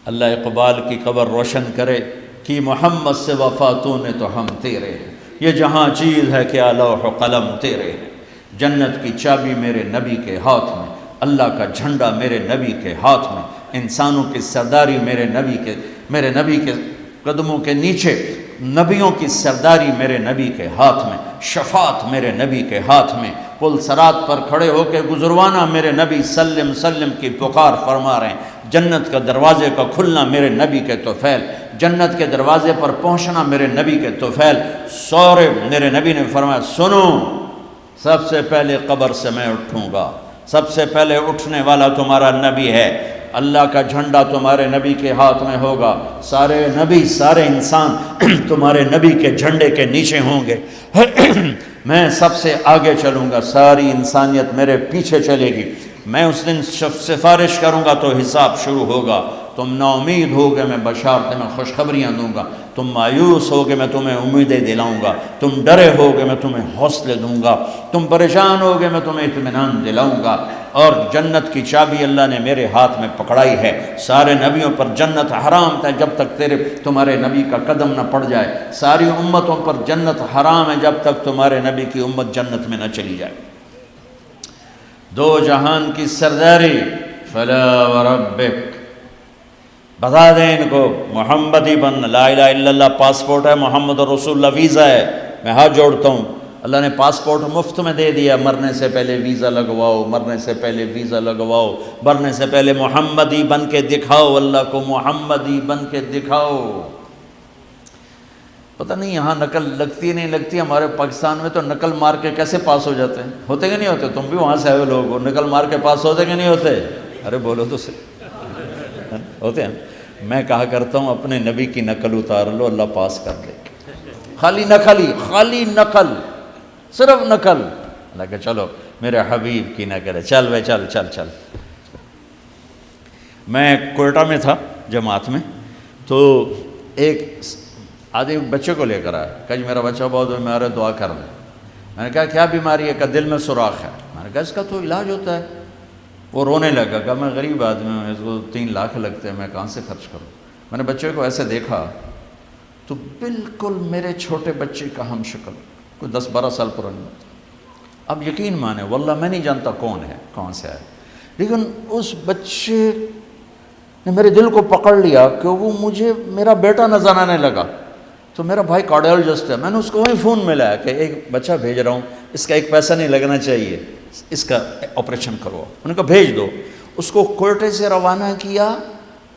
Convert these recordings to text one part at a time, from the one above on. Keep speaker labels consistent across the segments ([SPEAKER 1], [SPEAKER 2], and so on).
[SPEAKER 1] اللہ اقبال کی قبر روشن کرے کہ محمد سے وفاتوں نے تو ہم تیرے ہیں، یہ جہاں چیز ہے کیا لوح و قلم تیرے ہیں، جنت کی چابی میرے نبی کے ہاتھ میں، اللہ کا جھنڈا میرے نبی کے ہاتھ میں، انسانوں کی سرداری میرے نبی کے قدموں کے نیچے، نبیوں کی سرداری میرے نبی کے ہاتھ میں، شفاعت میرے نبی کے ہاتھ میں، پل صراط پر کھڑے ہو کے گزروانا میرے نبی سلم سلم کی پکار فرما رہے ہیں، جنت کا دروازے کا کھلنا میرے نبی کے طفیل، جنت کے دروازے پر پہنچنا میرے نبی کے طفیل، سورے میرے نبی نے فرمایا سنو، سب سے پہلے قبر سے میں اٹھوں گا، سب سے پہلے اٹھنے والا تمہارا نبی ہے، اللہ کا جھنڈا تمہارے نبی کے ہاتھ میں ہوگا، سارے نبی سارے انسان تمہارے نبی کے جھنڈے کے نیچے ہوں گے، میں سب سے آگے چلوں گا، ساری انسانیت میرے پیچھے چلے گی، میں اس دن سفارش کروں گا تو حساب شروع ہوگا، تم نا امید ہوگے میں بشارتیں میں خوشخبریاں دوں گا، تم مایوس ہوگے میں تمہیں امیدیں دلاؤں گا، تم ڈرے ہوگے میں تمہیں حوصلے دوں گا، تم پریشان ہوگے میں تمہیں اطمینان دلاؤں گا، اور جنت کی چابی اللہ نے میرے ہاتھ میں پکڑائی ہے، سارے نبیوں پر جنت حرام تھا جب تک تمہارے نبی کا قدم نہ پڑ جائے، ساری امتوں پر جنت حرام ہے جب تک تمہارے نبی کی امت جنت میں نہ چلی جائے، دو جہان کی سرداری، فلا وربک، بتا دیں ان کو محمدی بن، لا الہ الا اللہ پاسپورٹ ہے، محمد رسول اللہ ویزا ہے، میں ہاتھ جوڑتا ہوں، اللہ نے پاسپورٹ مفت میں دے دیا، مرنے سے پہلے ویزا لگواؤ، مرنے سے پہلے ویزا لگواؤ، مرنے سے پہلے محمدی بن کے دکھاؤ، اللہ کو محمدی بن کے دکھاؤ۔ پتہ نہیں یہاں نقل لگتی نہیں لگتی، ہمارے پاکستان میں تو نقل مار کے کیسے پاس ہو جاتے ہیں، ہوتے کہ نہیں ہوتے؟ تم بھی وہاں سے آئے لوگ، نقل مار کے پاس ہوتے کہ نہیں ہوتے؟ ارے بولو تو صحیح، ہوتے ہیں۔ میں کہا کرتا ہوں اپنے نبی کی نقل اتار لو، اللہ پاس کر دے، خالی نقل، صرف نقل، اللہ کہ چلو میرے حبیب کی نقل ہے، چل بھائی چل۔ میں کوئٹہ میں تھا جماعت میں، تو ایک آدمی بچے کو لے کر آیا، کہا جی میرا بچہ بہت بیمار ہے، دعا کر دیں۔ میں نے کہا کیا بیماری ہے؟ کہ دل میں سوراخ ہے۔ میں نے کہا اس کا تو علاج ہوتا ہے۔ وہ رونے لگا، کہا میں غریب آدمی ہوں، اس کو 3 لاکھ لگتے ہیں، میں کہاں سے خرچ کروں؟ میں نے بچے کو ایسے دیکھا تو بالکل میرے چھوٹے بچے کا ہم شکل، کوئی 10-12 سال پرانی ہوتا۔ اب یقین مانے واللہ میں نہیں جانتا کون ہے، کہاں سے آئے، لیکن اس بچے نے میرے دل کو پکڑ لیا کہ وہ مجھے میرا بیٹا نظر آنے لگا۔ تو میرا بھائی کارڈیالوجسٹ ہے، میں نے اس کو وہیں فون ملایا کہ ایک بچہ بھیج رہا ہوں، اس کا 1 پیسہ نہیں لگنا چاہیے، اس کا آپریشن کرو۔ انہوں نے کہا بھیج دو۔ اس کو کوئٹے سے روانہ کیا،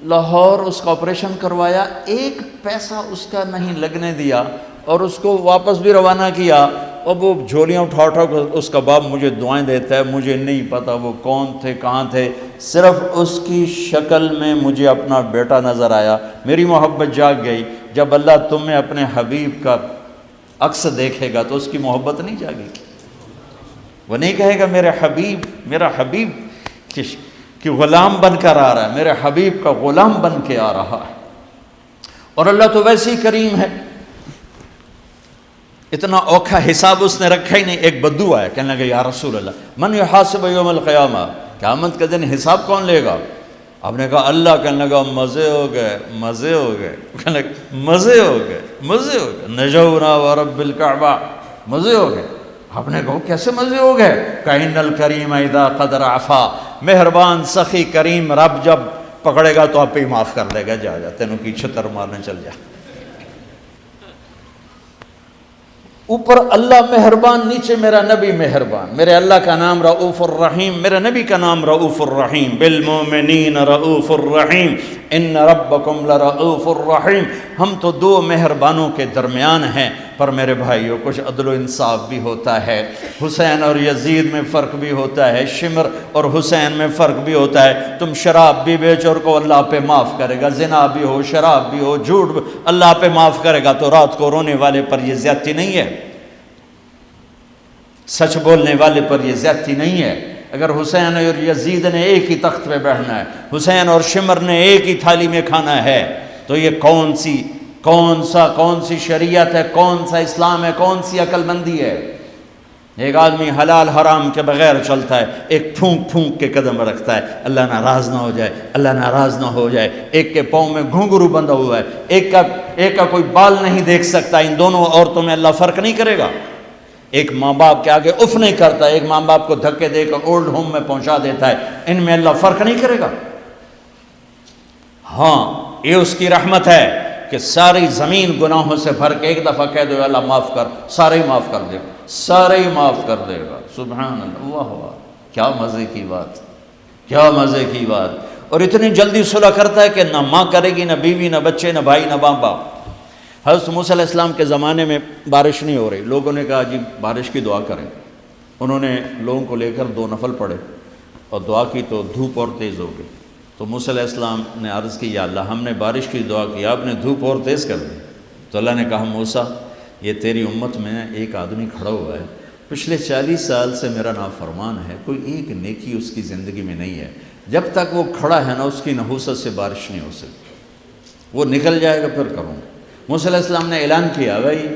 [SPEAKER 1] لاہور اس کا آپریشن کروایا، 1 پیسہ اس کا نہیں لگنے دیا، اور اس کو واپس بھی روانہ کیا۔ اب وہ جھولیاں اٹھا اس کا باپ مجھے دعائیں دیتا ہے، مجھے نہیں پتا وہ کون تھے کہاں تھے، صرف اس کی شکل میں مجھے اپنا بیٹا نظر آیا، میری محبت جاگ گئی۔ جب اللہ تمہیں اپنے حبیب کا عکس دیکھے گا تو اس کی محبت نہیں جاگے گی، وہ نہیں کہے گا میرا حبیب کہ غلام بن کر آ رہا ہے، میرے حبیب کا غلام بن کے آ رہا ہے۔ اور اللہ تو ویسے ہی کریم ہے، اتنا اوکھا حساب اس نے رکھا ہی نہیں۔ ایک بدو آیا، کہنے لگا یا رسول اللہ من یحاسب یوم القیامہ، قیامت کے دن حساب کون لے گا؟ آپ نے کہا اللہ۔ کہنے لگا مزے ہو گئے، کہنے لگا مزے ہو گئے، نجونا ورب الکعبہ، مزے ہو گئے۔ آپ نے کہا کیسے مزے ہو گئے؟ کہ ان الکریم اذا قدر عفا، مہربان سخی کریم رب جب پکڑے گا تو آپ ہی معاف کر لے گا، جا تینوں کی چھتر مارنے چل جا۔ اوپر اللہ مہربان، نیچے میرا نبی مہربان۔ میرے اللہ کا نام رؤوف الرحیم، میرے نبی کا نام رؤوف الرحیم، بالمؤمنین رؤوف الرحیم، ان ربکم لرؤوف الرحیم۔ ہم تو 2 مہربانوں کے درمیان ہیں، پر میرے بھائیوں کچھ عدل و انصاف بھی ہوتا ہے، حسین اور یزید میں فرق بھی ہوتا ہے، شمر اور حسین میں فرق بھی ہوتا ہے۔ تم شراب بھی بیچو اور کو اللہ پہ معاف کرے گا، زنا بھی ہو، شراب بھی ہو، جھوٹ بھی اللہ پہ معاف کرے گا، تو رات کو رونے والے پر یہ زیادتی نہیں ہے، سچ بولنے والے پر یہ زیادتی نہیں ہے۔ اگر حسین اور یزید نے ایک ہی تخت پہ بیٹھنا ہے، حسین اور شمر نے ایک ہی تھالی میں کھانا ہے، تو یہ کون سی شریعت ہے، کون سا اسلام ہے، کون سی عقل مندی ہے؟ ایک آدمی حلال حرام کے بغیر چلتا ہے، ایک پھونک پھونک کے قدم رکھتا ہے اللہ ناراض نہ ہو جائے، اللہ ناراض نہ ہو جائے، ایک کے پاؤں میں گھنگرو بندھا ہوا ہے، ایک کا کوئی بال نہیں دیکھ سکتا، ان دونوں عورتوں میں اللہ فرق نہیں کرے گا؟ ایک ماں باپ کے آگے اف نہیں کرتا، ایک ماں باپ کو دھکے دے کر اولڈ ہوم میں پہنچا دیتا ہے، ان میں اللہ فرق نہیں کرے گا؟ ہاں یہ اس کی رحمت ہے کہ ساری زمین گناہوں سے بھر کے ایک دفعہ کہہ دو اللہ معاف کر، سارے ہی معاف کر دے گا، سارے ہی معاف کر دے گا۔ سبحان اللہ، واہ واہ، کیا مزے کی بات، کیا مزے کی بات۔ اور اتنی جلدی صلح کرتا ہے کہ نہ ماں کرے گی، نہ بیوی، نہ بچے، نہ بھائی، نہ ماں باپ۔ حضرت موسیٰ علیہ السلام کے زمانے میں بارش نہیں ہو رہی، لوگوں نے کہا جی بارش کی دعا کریں۔ انہوں نے لوگوں کو لے کر 2 نفل پڑھے اور دعا کی تو دھوپ اور تیز ہو گئی۔ تو موسیٰ علیہ السلام نے عرض کی یا اللہ ہم نے بارش کی دعا کی، آپ نے دھوپ اور تیز کر دی۔ تو اللہ نے کہا موسیٰ یہ تیری امت میں ایک آدمی کھڑا ہوا ہے، پچھلے 40 سال سے میرا نافرمان ہے، کوئی ایک نیکی اس کی زندگی میں نہیں ہے، جب تک وہ کھڑا ہے نا اس کی نحوست سے بارش نہیں ہو سکتی، وہ نکل جائے گا پھر کروں۔ موسیٰ علیہ السلام نے اعلان کیا بھائی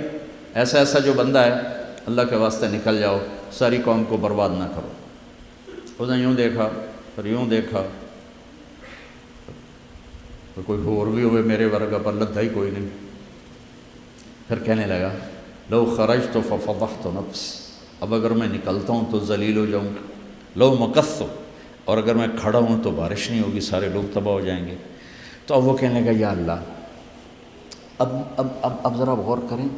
[SPEAKER 1] ایسا ایسا جو بندہ ہے اللہ کے واسطے نکل جاؤ، ساری قوم کو برباد نہ کرو۔ اس نے یوں دیکھا پھر یوں دیکھا، تو کوئی اور بھی ہوئے میرے ورگا پر لدھا ہی کوئی نہیں۔ پھر کہنے لگا لو خرجت ففضحت نفسی، اب اگر میں نکلتا ہوں تو ذلیل ہو جاؤں گا، لو مکثت، اور اگر میں کھڑا ہوں تو بارش نہیں ہوگی، سارے لوگ تباہ ہو جائیں گے۔ تو اب وہ کہنے لگا یا اللہ اب ذرا غور کریں،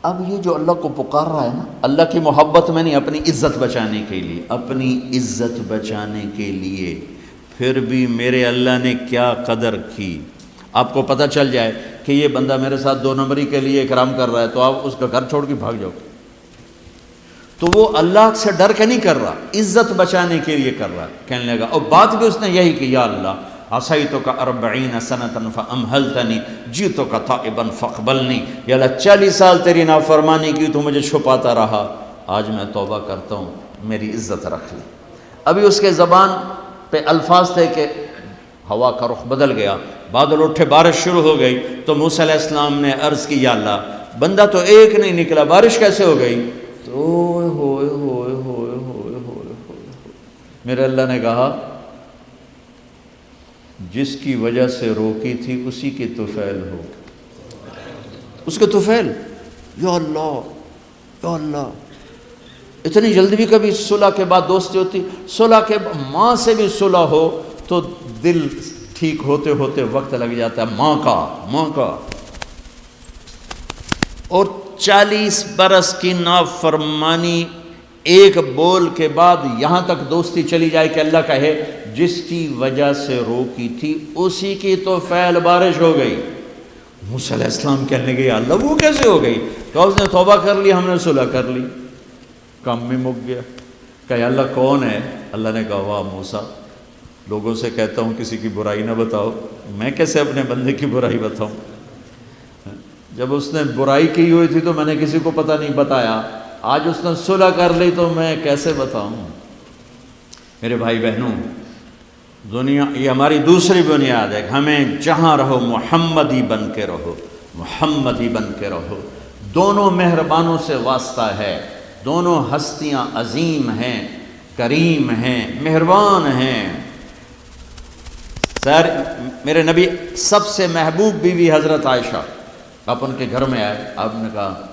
[SPEAKER 1] اب یہ جو اللہ کو پکار رہا ہے نا، اللہ کی محبت میں نہیں، اپنی عزت بچانے کے لیے، اپنی عزت بچانے کے لیے، پھر بھی میرے اللہ نے کیا قدر کی۔ آپ کو پتہ چل جائے کہ یہ بندہ میرے ساتھ 2 نمبری کے لیے اکرام کر رہا ہے تو آپ اس کا گھر چھوڑ کے بھاگ جاؤ۔ تو وہ اللہ سے ڈر کے نہیں کر رہا، عزت بچانے کے لیے کر رہا ہے۔ کہنے لگا، اور بات بھی اس نے یہی کی، یا اللہ عصیتک 40 سنة فأمہلتنی جئتک تائبا فاقبلنی، یا اللہ 40 سال تیری نافرمانی کی تو مجھے چھپاتا رہا، آج میں توبہ کرتا ہوں، میری عزت رکھ لی۔ ابھی اس کے زبان پہ الفاظ تھے کہ ہوا کا رخ بدل گیا، بادل اٹھے، بارش شروع ہو گئی۔ تو موسیٰ علیہ السلام نے عرض کی یا اللہ بندہ تو ایک نہیں نکلا، بارش کیسے ہو گئی؟ تو ہوئے ہوئے ہوئے ہوئے ہوئے میرے اللہ نے کہا جس کی وجہ سے روکی تھی اسی کی طفیل ہو، اس کے طفیل۔ یا اللہ یا اللہ، اتنی جلدی بھی کبھی صلح کے بعد دوستی ہوتی؟ صلح کے ماں سے بھی صلح ہو تو دل ٹھیک ہوتے ہوتے وقت لگ جاتا ہے، ماں کا۔ اور 40 برس کی نافرمانی ایک بول کے بعد یہاں تک دوستی چلی جائے کہ اللہ کہے جس کی وجہ سے روکی تھی اسی کی تو فعل بارش ہو گئی۔ موسیٰ علیہ السلام کہنے لگے یا اللہ وہ کیسے ہو گئی؟ تو اس نے توبہ کر لی، ہم نے صلح کر لی، کام بھی مک گیا۔ کہ یا اللہ کون ہے؟ اللہ نے کہا واہ موسیٰ، لوگوں سے کہتا ہوں کسی کی برائی نہ بتاؤ، میں کیسے اپنے بندے کی برائی بتاؤں؟ جب اس نے برائی کی ہوئی تھی تو میں نے کسی کو پتہ نہیں بتایا، آج اس نے صلح کر لی تو میں کیسے بتاؤں؟ میرے بھائی بہنوں، دنیا یہ ہماری دوسری بنیاد ہے کہ ہمیں جہاں رہو محمدی بن کے رہو، محمدی بن کے رہو۔ دونوں مہربانوں سے واسطہ ہے، دونوں ہستیاں عظیم ہیں، کریم ہیں، مہربان ہیں۔ سر میرے نبی سب سے محبوب بیوی حضرت عائشہ، آپ ان کے گھر میں آئے، آپ نے کہا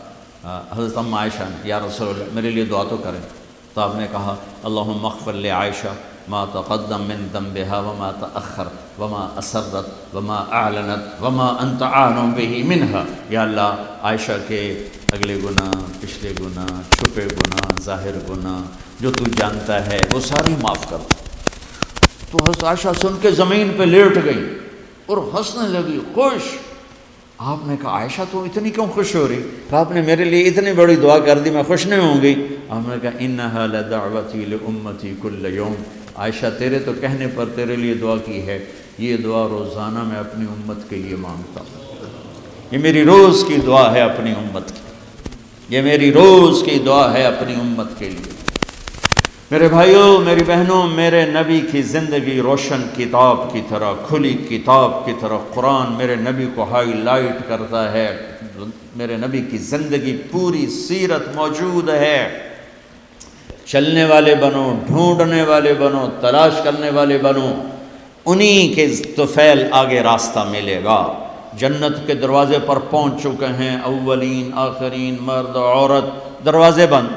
[SPEAKER 1] حضرت ام عائشہ نے یا رسول اللہ میرے لیے دعا تو کریں۔ تو آپ نے کہا اللہم اغفر لعائشہ ما تقدم من ذنبها وما تأخر وما اسرت وما اعلنت وما انت عالم به منها، یا اللہ عائشہ کے اگلے گناہ، پچھلے گناہ، چھپے گناہ، ظاہر گناہ جو تو جانتا ہے وہ ساری معاف کر۔ تو حضرت عائشہ سن کے زمین پہ لیٹ گئی اور ہنسنے لگی، خوش۔ آپ نے کہا عائشہ تو اتنی کیوں خوش ہو رہی؟ آپ نے میرے لیے اتنی بڑی دعا کر دی، میں خوش نہیں ہوں گی؟ آپ نے کہا انہا لدعوتی لامتی کل یوم، عائشہ تیرے تو کہنے پر تیرے لیے دعا کی ہے، یہ دعا روزانہ میں اپنی امت کے لیے مانگتا ہوں، یہ میری روز کی دعا ہے اپنی امت کی، یہ میری روز کی دعا ہے اپنی امت کے لیے۔ میرے بھائیوں، میری بہنوں، میرے نبی کی زندگی روشن کتاب کی طرح، کھلی کتاب کی طرح قرآن میرے نبی کو ہائی لائٹ کرتا ہے۔ میرے نبی کی زندگی پوری سیرت موجود ہے۔ چلنے والے بنو، ڈھونڈنے والے بنو، تلاش کرنے والے بنو، انہی کے طفیل آگے راستہ ملے گا۔ جنت کے دروازے پر پہنچ چکے ہیں، اولین آخرین، مرد عورت، دروازے بند۔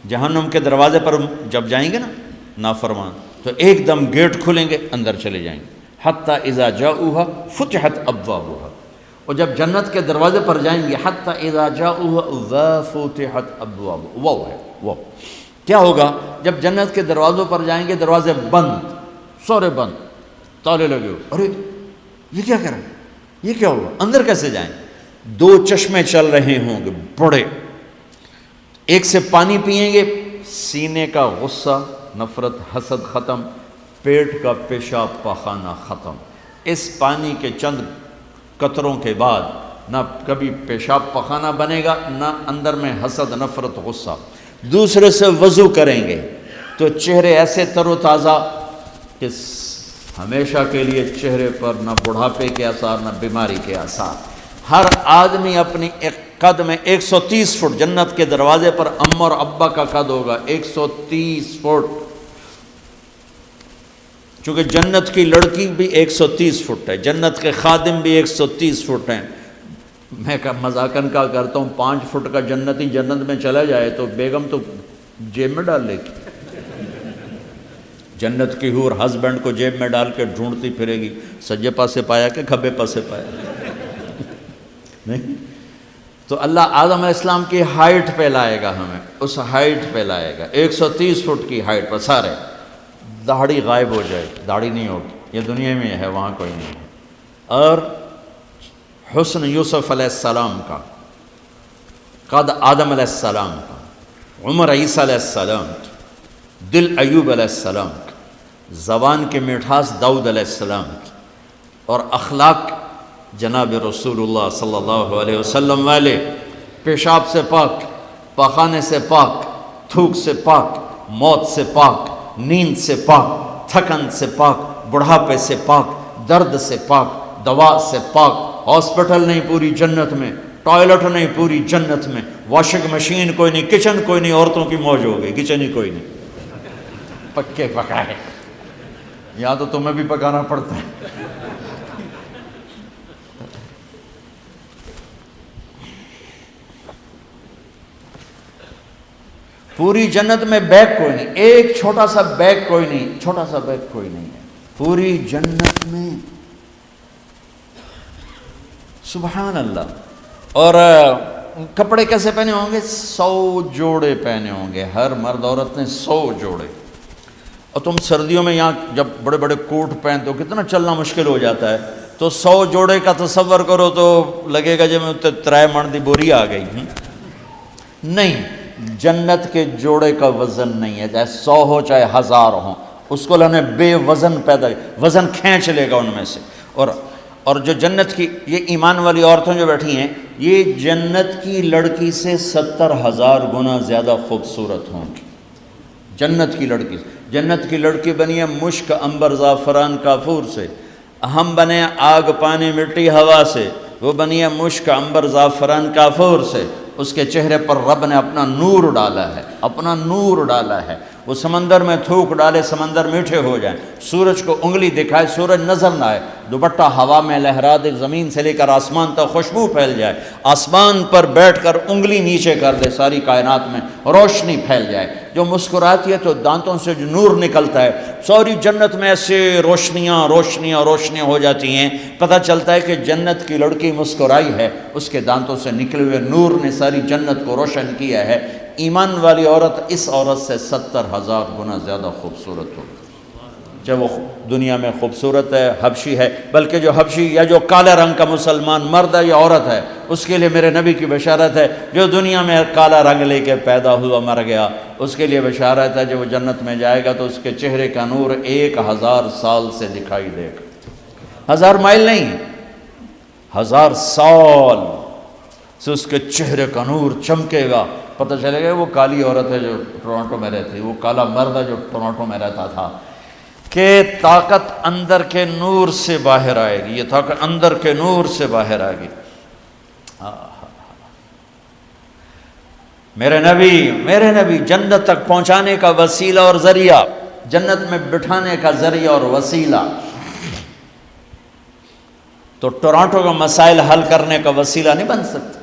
[SPEAKER 1] جہنم کے دروازے پر جب جائیں گے نا نافرمان، تو ایک دم گیٹ کھلیں گے، اندر چلے جائیں گے۔ حتیٰ اذا جاؤها فتحت ابوابها، اور جب جنت کے دروازے پر جائیں گے، حتیٰ اذا جاؤها وفتحت ابوابها، وہ ہے وہ کیا ہوگا جب جنت کے دروازوں پر جائیں گے، دروازے بند، سورے بند، تالے لگے ہو، ارے یہ کیا کر رہے ہیں، یہ کیا ہوگا، اندر کیسے جائیں؟ دو چشمے چل رہے ہوں گے بڑے، ایک سے پانی پئیں گے، سینے کا غصہ، نفرت، حسد ختم، پیٹ کا پیشاب پاخانہ ختم۔ اس پانی کے چند قطروں کے بعد نہ کبھی پیشاب پاخانہ بنے گا، نہ اندر میں حسد، نفرت، غصہ۔ دوسرے سے وضو کریں گے تو چہرے ایسے تر و تازہ کہ ہمیشہ کے لیے چہرے پر نہ بڑھاپے کے آثار، نہ بیماری کے آثار۔ ہر آدمی اپنی ایک قد میں 130 فٹ، جنت کے دروازے پر اماں اور ابا کا قد ہوگا 130 فٹ، چونکہ جنت کی لڑکی بھی 130 فٹ ہے، جنت کے خادم بھی 130 فٹ ہیں۔ میں مذاقن کا کرتا ہوں 5 فٹ کا جنتی جنت میں چلا جائے تو بیگم تو جیب میں ڈال لے گی، جنت کی حور ہسبینڈ کو جیب میں ڈال کے ڈھونڈتی پھرے گی، سجے پاسے پایا کہ کھبے پاسے پایا، نہیں؟ تو اللہ آدم علیہ السلام کی ہائٹ پہ لائے گا، ہمیں اس ہائٹ پہ لائے گا، 130 فٹ کی ہائٹ پر سارے، داڑھی غائب ہو جائے، داڑھی نہیں ہوگی، یہ دنیا میں ہے، وہاں کوئی نہیں ہے۔ اور حسن یوسف علیہ السلام کا، قد آدم علیہ السلام کا، عمر عیسیٰ علیہ السلام کا، دل ایوب علیہ السلام کا، زبان کی مٹھاس داؤد علیہ السلام کی، اور اخلاق جناب رسول اللہ صلی اللہ علیہ وسلم والے، پیشاب سے پاک، پاخانے سے پاک، تھوک سے پاک، موت سے پاک، نیند سے پاک، تھکن سے پاک، بڑھاپے سے پاک، درد سے پاک، دوا سے پاک۔ ہاسپٹل نہیں پوری جنت میں، ٹوائلٹ نہیں پوری جنت میں، واشنگ مشین کوئی نہیں، کچن کوئی نہیں، عورتوں کی موج ہو گئی، کچن ہی کوئی نہیں، پکے پکائے، یا تو تمہیں بھی پکانا پڑتا ہے۔ پوری جنت میں بیگ کوئی نہیں، ایک چھوٹا سا بیگ کوئی نہیں، چھوٹا سا بیگ کوئی نہیں ہے پوری جنت میں، سبحان اللہ۔ اور کپڑے کیسے پہنے ہوں گے؟ 100 جوڑے پہنے ہوں گے، ہر مرد عورت نے 100 جوڑے۔ اور تم سردیوں میں یہاں جب بڑے بڑے کوٹ پہنتے ہو کتنا چلنا مشکل ہو جاتا ہے، تو 100 جوڑے کا تصور کرو تو لگے گا جب میں ترائے من دی بوری آ گئی۔ نہیں، جنت کے جوڑے کا وزن نہیں ہے، چاہے 100 ہو چاہے 1000 ہوں، اس کو اللہ نے بے وزن پیدا کیا، وزن کھینچ لے گا ان میں سے۔ اور جو جنت کی یہ ایمان والی عورتیں جو بیٹھی ہیں، یہ جنت کی لڑکی سے 70,000 گنا زیادہ خوبصورت ہوں گی۔ جنت کی لڑکی، جنت کی لڑکی بنی ہے مشک، عنبر، زعفران، کافور سے، ہم بنے آگ، پانی، مٹی، ہوا سے، وہ بنی ہے مشک، عنبر، زعفران، کافور سے۔ اس کے چہرے پر رب نے اپنا نور ڈالا ہے، اپنا نور ڈالا ہے۔ وہ سمندر میں تھوک ڈالے، سمندر میٹھے ہو جائیں، سورج کو انگلی دکھائے، سورج نظر نہ آئے، دوپٹہ ہوا میں لہرا دے، زمین سے لے کر آسمان تک خوشبو پھیل جائے، آسمان پر بیٹھ کر انگلی نیچے کر دے، ساری کائنات میں روشنی پھیل جائے، جو مسکراتی ہے تو دانتوں سے جو نور نکلتا ہے، ساری جنت میں ایسے روشنیاں روشنیاں روشنیاں ہو جاتی ہیں، پتہ چلتا ہے کہ جنت کی لڑکی مسکرائی ہے، اس کے دانتوں سے نکلے ہوئے نور نے ساری جنت کو روشن کیا ہے۔ ایمان والی عورت اس عورت سے 70,000 گنا زیادہ خوبصورت ہوگی، چاہے وہ دنیا میں خوبصورت ہے، حبشی ہے، بلکہ جو حبشی یا جو کالے رنگ کا مسلمان مرد ہے یا عورت ہے، اس کے لیے میرے نبی کی بشارت ہے، جو دنیا میں کالا رنگ لے کے پیدا ہوا مر گیا، اس کے لیے بشارت ہے جب وہ جنت میں جائے گا تو اس کے چہرے کا نور 1000 سال سے دکھائی دے گا، 1000 مائل نہیں، 1000 سال سے اس کے چہرے کا نور چمکے گا، پتہ چلے گا وہ کالی عورت ہے جو ٹورانٹو میں رہتی، وہ کالا مرد ہے جو ٹورانٹو میں رہتا تھا، کہ طاقت اندر کے نور سے باہر آئے گی، یہ طاقت اندر کے نور سے باہر آئے گی۔ میرے نبی جنت تک پہنچانے کا وسیلہ اور ذریعہ، جنت میں بٹھانے کا ذریعہ اور وسیلہ۔ تو ٹورانٹو کا مسائل حل کرنے کا وسیلہ نہیں بن سکتا،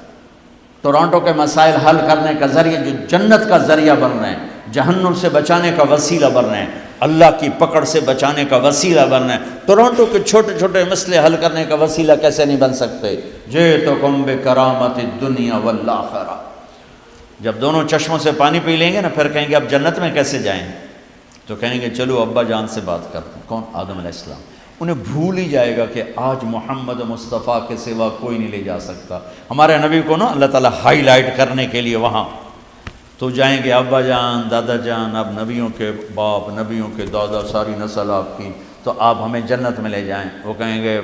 [SPEAKER 1] ٹورانٹو کے مسائل حل کرنے کا ذریعہ جو جنت کا ذریعہ بن رہے ہیں، جہنم سے بچانے کا وسیلہ بن رہے ہیں، اللہ کی پکڑ سے بچانے کا وسیلہ بن رہے ہیں، ٹورانٹو کے چھوٹے چھوٹے مسئلے حل کرنے کا وسیلہ کیسے نہیں بن سکتے؟ جئتکم بکرامت الدنیا والآخرہ۔ جب دونوں چشموں سے پانی پی لیں گے نا، پھر کہیں گے اب جنت میں کیسے جائیں؟ تو کہیں گے چلو ابا جان سے بات کرتے ہیں۔ کون؟ آدم علیہ السلام۔ انہیں بھول ہی جائے گا کہ آج محمد مصطفیٰ کے سوا کوئی نہیں لے جا سکتا۔ ہمارے نبی کو نا اللہ تعالیٰ ہائی لائٹ کرنے کے لیے وہاں تو جائیں گے، ابا جان، دادا جان، اب نبیوں کے باپ، نبیوں کے دادا، ساری نسل آپ کی، تو آپ ہمیں جنت میں لے جائیں۔ وہ کہیں گے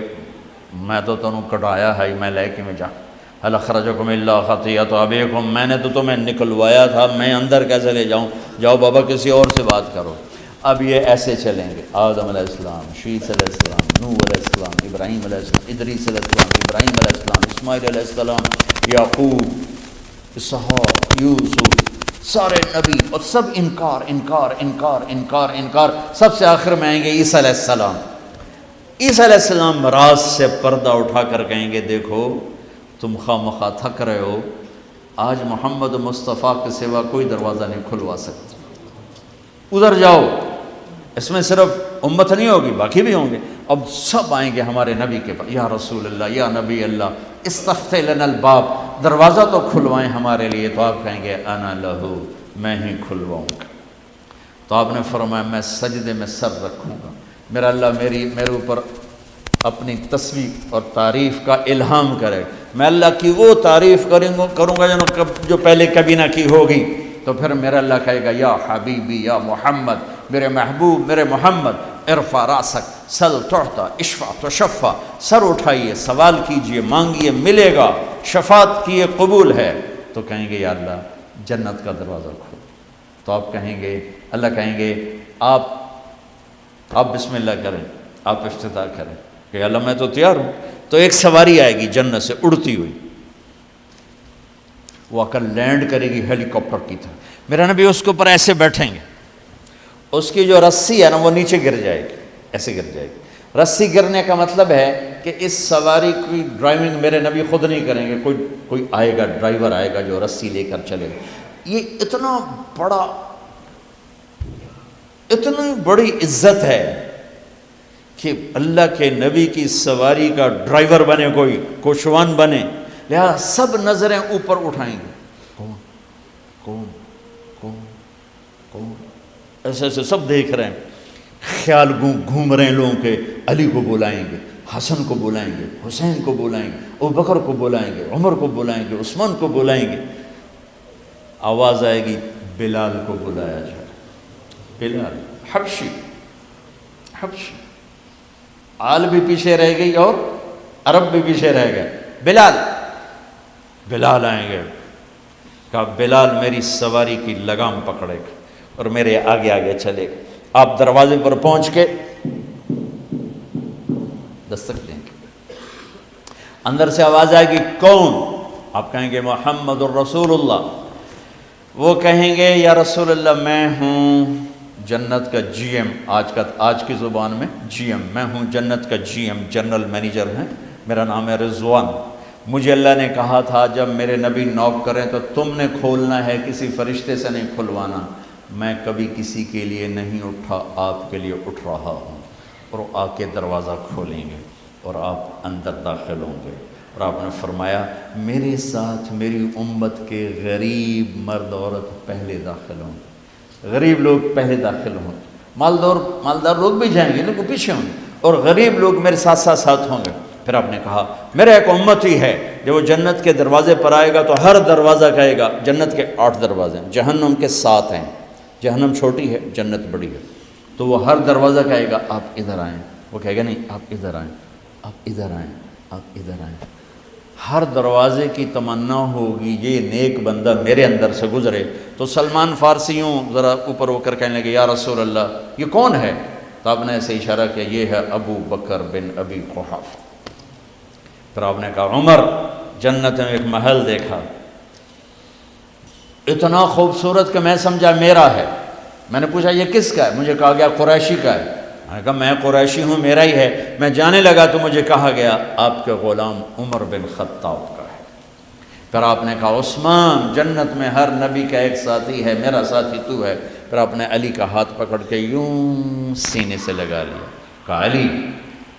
[SPEAKER 1] میں تو تنوں کٹایا ہے، میں لے کے میں جا هل اخرجکم الا خطیئۃ ابیکم، میں نے تو تمہیں نکلوایا تھا، میں اندر کیسے لے جاؤں؟ جاؤ بابا کسی اور سے بات کرو۔ اب یہ ایسے چلیں گے، آدم علیہ السلام، شیث علیہ السلام، نوح علیہ السلام، ابراہیم علیہ السلام، ادریس علیہ السلام، ابراہیم علیہ السلام، اسماعیل علیہ السلام، یعقوب، اسحاق، یوسف، سارے نبی، اور سب انکار انکار انکار انکار انکار۔ سب سے آخر میں آئیں گے عیسیٰ علیہ السلام۔ عیسیٰ علیہ السلام راز سے پردہ اٹھا کر کہیں گے دیکھو تم خواہ مخواہ تھک رہے ہو، آج محمد مصطفیٰ کے سوا کوئی دروازہ نہیں کھلوا سکتا، ادھر جاؤ۔ اس میں صرف امت نہیں ہوگی، باقی بھی ہوں گے۔ اب سب آئیں گے ہمارے نبی کے پاس، یا رسول اللہ، یا نبی اللہ، استفتح لنا الباب، دروازہ تو کھلوائیں ہمارے لیے۔ تو آپ کہیں گے انا لہو، میں ہی کھلواؤں گا۔ تو آپ نے فرمایا میں سجدے میں سر رکھوں گا، میرا اللہ میرے اوپر اپنی تسبیح اور تعریف کا الہام کرے، میں اللہ کی وہ تعریف کروں گا جو پہلے کبھی نہ کی ہوگی۔ تو پھر میرا اللہ کہے گا یا حبیبی یا محمد، میرے محبوب، میرے محمد، ارفع راسک سل تعطا اشفع تشفع، سر اٹھائیے، سوال کیجئے، مانگیے، ملے گا، شفاعت کیے، قبول ہے۔ تو کہیں گے یا اللہ جنت کا دروازہ کھول۔ تو آپ کہیں گے، اللہ کہیں گے آپ بسم اللہ کریں، آپ افتتاح کریں کہ اللہ میں تو تیار ہوں۔ تو ایک سواری آئے گی جنت سے اڑتی ہوئی، وہ آ کر لینڈ کرے گی ہیلی کاپٹر کی طرح، میرا نبی اس کے اوپر ایسے بیٹھیں گے، اس کی جو رسی ہے نا وہ نیچے گر جائے گی، ایسے گر جائے گی۔ رسی گرنے کا مطلب ہے کہ اس سواری کی ڈرائیونگ میرے نبی خود نہیں کریں گے، کوئی آئے گا، ڈرائیور آئے گا جو رسی لے کر چلے گا۔ یہ اتنی بڑی عزت ہے کہ اللہ کے نبی کی سواری کا ڈرائیور بنے کوئی، کوشوان بنے، لہذا سب نظریں اوپر اٹھائیں گے، کون کون کون کون، ایسے ایسے سب دیکھ رہے ہیں، خیال گھوم رہے ہیں لوگوں کے، علی کو بلائیں گے، حسن کو بلائیں گے، حسین کو بلائیں گے، ابوبکر کو بلائیں گے، عمر کو بلائیں گے، عثمان کو بلائیں گے۔ آواز آئے گی بلال کو بلایا جائے، بلال حبشی، آل بھی پیچھے رہ گئی اور عرب بھی پیچھے رہ گئے، بلال آئیں گے، کہا بلال میری سواری کی لگام پکڑے گا اور میرے آگے آگے چلے گا۔ آپ دروازے پر پہنچ کے دستک دیں گے، اندر سے آواز آئے گی کون؟ آپ کہیں گے محمد الرسول اللہ۔ وہ کہیں گے یا رسول اللہ میں ہوں جنت کا جی ایم، آج کی زبان میں جی ایم، میں ہوں جنت کا جی ایم، جنرل مینیجر ہیں، میرا نام ہے رضوان۔ مجھے اللہ نے کہا تھا جب میرے نبی نوک کریں تو تم نے کھولنا ہے، کسی فرشتے سے نہیں کھلوانا۔ میں کبھی کسی کے لیے نہیں اٹھا، آپ کے لیے اٹھ رہا ہوں، اور آ کے دروازہ کھولیں گے اور آپ اندر داخل ہوں گے۔ اور آپ نے فرمایا میرے ساتھ میری امت کے غریب مرد عورت پہلے داخل ہوں گے، غریب لوگ پہلے داخل ہوں گے، مالدار لوگ بھی جائیں گے لیکن پیچھے ہوں گے، اور غریب لوگ میرے ساتھ ہوں گے۔ پھر آپ نے کہا میرا ایک امت ہی ہے جب وہ جنت کے دروازے پر آئے گا تو ہر دروازہ کہے گا، جنت کے 8 دروازے ہیں، جہنم کے 7 ہیں، جہنم چھوٹی ہے، جنت بڑی ہے، تو وہ ہر دروازہ کہے گا آپ ادھر آئیں، وہ کہے گا نہیں آپ ادھر آئیں، آپ ادھر آئیں، آپ ادھر آئیں۔ ہر دروازے کی تمنا ہوگی یہ نیک بندہ میرے اندر سے گزرے۔ تو سلمان فارسیوں ذرا اوپر ہو کر کہنے لگے یا رسول اللہ یہ کون ہے؟ تو آپ نے ایسے اشارہ کیا یہ ہے ابو بکر بن ابی قحافہ۔ پھر آپ نے کہا عمر، جنت میں ایک محل دیکھا، اتنا خوبصورت کہ میں سمجھا میرا ہے۔ میں نے پوچھا یہ کس کا ہے؟ مجھے کہا گیا قریشی کا ہے۔ میں نے کہا میں قریشی ہوں، میرا ہی ہے۔ میں جانے لگا تو مجھے کہا گیا آپ کے غلام عمر بن خطاب کا ہے۔ پھر آپ نے کہا عثمان جنت میں ہر نبی کا ایک ساتھی ہے، میرا ساتھی تو ہے۔ پھر آپ نے علی کا ہاتھ پکڑ کے یوں سینے سے لگا لیا، کہا علی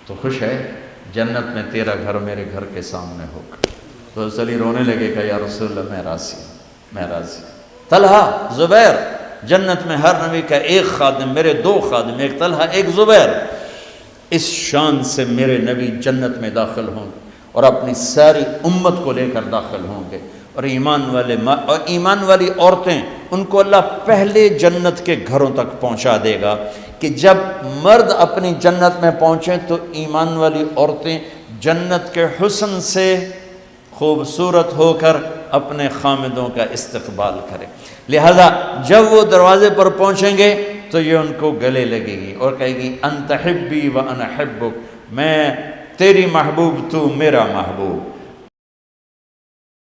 [SPEAKER 1] تو خوش ہے؟ جنت میں تیرا گھر میرے گھر کے سامنے ہوگا۔ تو علی رونے لگے کہ یا رسول اللہ میں راضی ہوں، میں راضی ہوں۔ طلحہ زبیر، جنت میں ہر نبی کا ایک خادم، میرے دو خادم، ایک طلحہ ایک زبیر، اس شان سے میرے نبی جنت میں داخل ہوں گے اور اپنی ساری امت کو لے کر داخل ہوں گے۔ اور ایمان والی عورتیں ان کو اللہ پہلے جنت کے گھروں تک پہنچا دے گا کہ جب مرد اپنی جنت میں پہنچیں تو ایمان والی عورتیں جنت کے حسن سے خوبصورت ہو کر اپنے خامدوں کا استقبال کریں۔ لہذا جب وہ دروازے پر پہنچیں گے تو یہ ان کو گلے لگے گی اور کہے گی انت حبی و انا حبک، میں تیری محبوب تو میرا محبوب۔